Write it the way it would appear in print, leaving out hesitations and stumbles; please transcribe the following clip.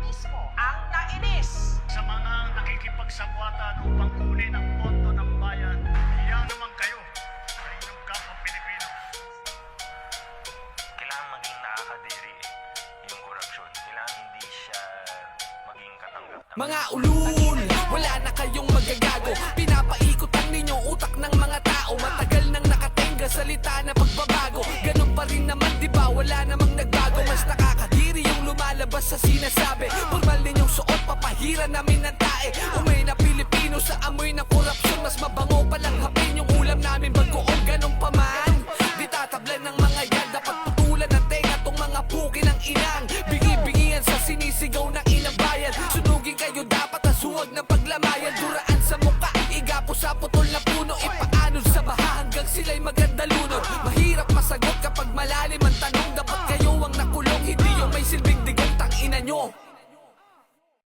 mismo ang nainis Sa mga nakikipagsabwatan upang kunin ang pondo ng bayan, iyan naman kayo sa inyong kapwa Pilipino. Kailangan maging nakakadiri yung korupsyon. Kailangan hindi siya maging katanggap-tanggap. Mga ulul, wala na kayong magagago. Pinapaikot ang ninyong utak ng mga tao. Matagal nang nakatenga, salita na pagbabago. Ganun pa rin naman, diba? Wala namang nagbago. Mas nakakadiri yung lumalabas sa sinasabi. Formal ninyong suot, papahiran namin ng tae. Umay na Pilipino sa amoy ng korupsyon. Mas mabango palang hapin yung ulam namin bagoong. Ganun pa man, di tatablan ng mga yan. Dapat putulan ng tenga tong mga puki ng inang. Bingi-bingian sa sinisigaw ng ilang bayan.